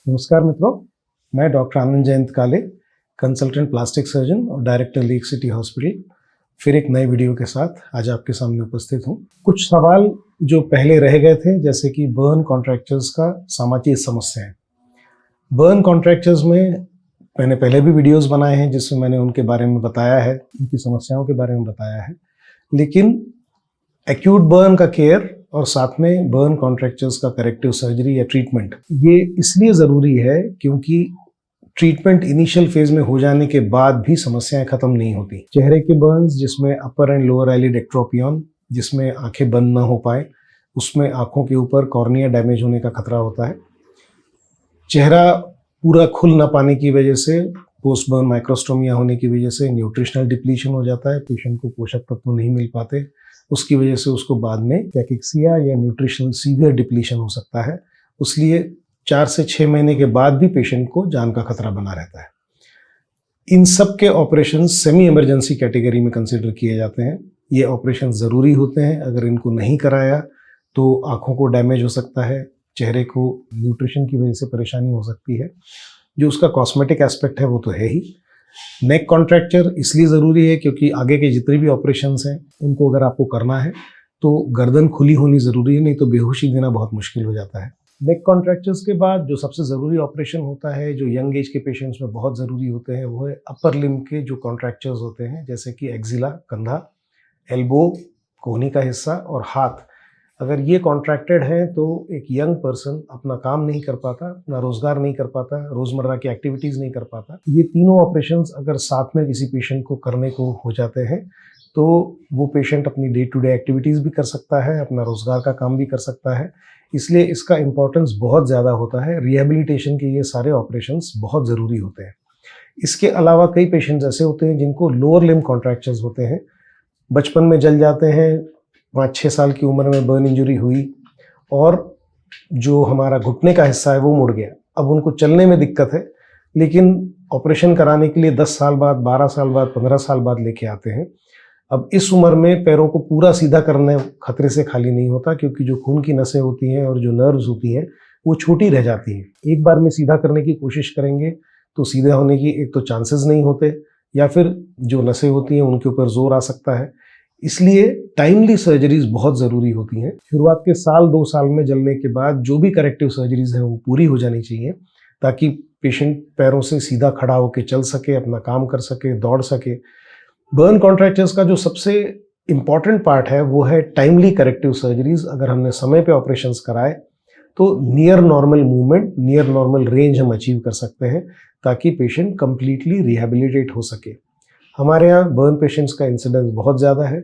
नमस्कार मित्रों, मैं डॉक्टर आनंद जयंत काले, कंसल्टेंट प्लास्टिक सर्जन और डायरेक्टर लेक सिटी हॉस्पिटल, फिर एक नए वीडियो के साथ आज आपके सामने उपस्थित हूँ। कुछ सवाल जो पहले रह गए थे, जैसे कि बर्न कॉन्ट्रैक्चर्स का समाजीय समस्या है। बर्न कॉन्ट्रैक्चर्स में मैंने पहले भी वीडियोस बनाए हैं जिसमें मैंने उनके बारे में बताया है, उनकी समस्याओं के बारे में बताया है, लेकिन एक्यूट बर्न का केयर और साथ में बर्न कॉन्ट्रैक्चर्स का करेक्टिव सर्जरी या ट्रीटमेंट, ये इसलिए ज़रूरी है क्योंकि ट्रीटमेंट इनिशियल फेज में हो जाने के बाद भी समस्याएं खत्म नहीं होती। चेहरे के बर्न्स जिसमें अपर एंड लोअर आईलिड एक्ट्रोपियन, जिसमें आंखें बंद ना हो पाए, उसमें आंखों के ऊपर कॉर्निया डैमेज होने का खतरा होता है। चेहरा पूरा खुल ना पाने की वजह से, पोस्ट बर्न माइक्रोस्टोमिया होने की वजह से न्यूट्रिशनल डिप्लीशन हो जाता है, पेशेंट को पोषक तत्व नहीं मिल पाते, उसकी वजह से उसको बाद में कैकिक्सिया या न्यूट्रिशनल सीवियर डिप्लीशन हो सकता है। इसलिए 4 से 6 महीने के बाद भी पेशेंट को जान का खतरा बना रहता है। इन सब के ऑपरेशन सेमी इमरजेंसी कैटेगरी में कंसिडर किए जाते हैं। ये ऑपरेशन ज़रूरी होते हैं। अगर इनको नहीं कराया तो आँखों को डैमेज हो सकता है, चेहरे को न्यूट्रिशन की वजह से परेशानी हो सकती है। जो उसका कॉस्मेटिक एस्पेक्ट है वो तो है ही। नेक कॉन्ट्रैक्चर इसलिए ज़रूरी है क्योंकि आगे के जितने भी ऑपरेशंस हैं उनको अगर आपको करना है तो गर्दन खुली होनी ज़रूरी है, नहीं तो बेहोशी देना बहुत मुश्किल हो जाता है। नेक कॉन्ट्रैक्चर्स के बाद जो सबसे ज़रूरी ऑपरेशन होता है, जो यंग एज के पेशेंट्स में बहुत ज़रूरी होते हैं, वो है अपर लिम्ब के जो कॉन्ट्रैक्चर्स होते हैं, जैसे कि एक्जिला कंधा, एल्बो कोहनी का हिस्सा और हाथ। अगर ये कॉन्ट्रैक्टेड हैं तो एक यंग पर्सन अपना काम नहीं कर पाता, अपना रोजगार नहीं कर पाता, रोजमर्रा की एक्टिविटीज़ नहीं कर पाता। ये तीनों ऑपरेशंस अगर साथ में किसी पेशेंट को करने को हो जाते हैं तो वो पेशेंट अपनी डे टू डे एक्टिविटीज़ भी कर सकता है, अपना रोजगार का काम भी कर सकता है। इसलिए इसका इम्पोर्टेंस बहुत ज़्यादा होता है। रिहेबिलिटेशन के ये सारे ऑपरेशंस बहुत ज़रूरी होते हैं। इसके अलावा कई पेशेंट्स ऐसे होते हैं जिनको लोअर लिम्ब कॉन्ट्रैक्चर्स होते हैं, बचपन में जल जाते हैं, 5-6 साल की उम्र में बर्न इंजरी हुई और जो हमारा घुटने का हिस्सा है वो मुड़ गया। अब उनको चलने में दिक्कत है, लेकिन ऑपरेशन कराने के लिए 10 साल बाद, 12 साल बाद, 15 साल बाद लेके आते हैं। अब इस उम्र में पैरों को पूरा सीधा करने खतरे से खाली नहीं होता, क्योंकि जो खून की नसें होती हैं और जो नर्व्स होती हैं वो छोटी रह जाती हैं। एक बार में सीधा करने की कोशिश करेंगे तो सीधा होने की एक तो चांसेस नहीं होते, या फिर जो नसें होती हैं उनके ऊपर जोर आ सकता है। इसलिए टाइमली सर्जरीज बहुत ज़रूरी होती हैं। शुरुआत के साल 2 साल में जलने के बाद जो भी करेक्टिव सर्जरीज हैं वो पूरी हो जानी चाहिए, ताकि पेशेंट पैरों से सीधा खड़ा होकर चल सके, अपना काम कर सके, दौड़ सके। बर्न कॉन्ट्रैक्चर्स का जो सबसे इम्पॉर्टेंट पार्ट है वो है टाइमली करेक्टिव सर्जरीज। अगर हमने समय पे ऑपरेशंस कराए तो near normal movement, near normal range हम अचीव कर सकते हैं, ताकि पेशेंट कंप्लीटली रिहेबिलिटेट हो सके। हमारे यहाँ बर्न पेशेंट्स का इंसिडेंस बहुत ज़्यादा है,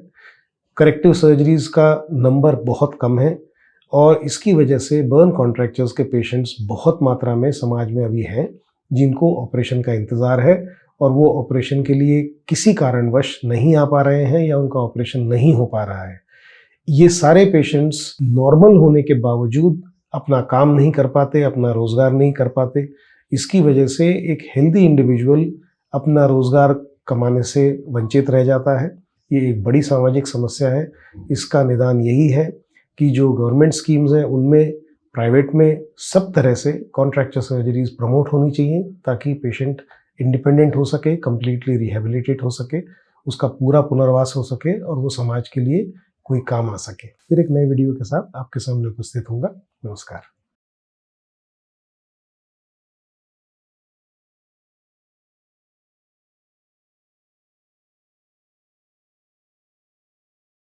करेक्टिव सर्जरीज का नंबर बहुत कम है, और इसकी वजह से बर्न कॉन्ट्रैक्चर्स के पेशेंट्स बहुत मात्रा में समाज में अभी हैं जिनको ऑपरेशन का इंतज़ार है, और वो ऑपरेशन के लिए किसी कारणवश नहीं आ पा रहे हैं या उनका ऑपरेशन नहीं हो पा रहा है। ये सारे पेशेंट्स नॉर्मल होने के बावजूद अपना काम नहीं कर पाते, अपना रोज़गार नहीं कर पाते। इसकी वजह से एक हेल्दी इंडिविजुअल अपना रोज़गार कमाने से वंचित रह जाता है। ये एक बड़ी सामाजिक समस्या है। इसका निदान यही है कि जो गवर्नमेंट स्कीम्स हैं उनमें, प्राइवेट में, सब तरह से कॉन्ट्रैक्चर सर्जरीज प्रमोट होनी चाहिए, ताकि पेशेंट इंडिपेंडेंट हो सके, कंप्लीटली रिहेबिलिटेट हो सके, उसका पूरा पुनर्वास हो सके और वो समाज के लिए कोई काम आ सके। फिर एक नए वीडियो के साथ आपके सामने उपस्थित होऊंगा। नमस्कार।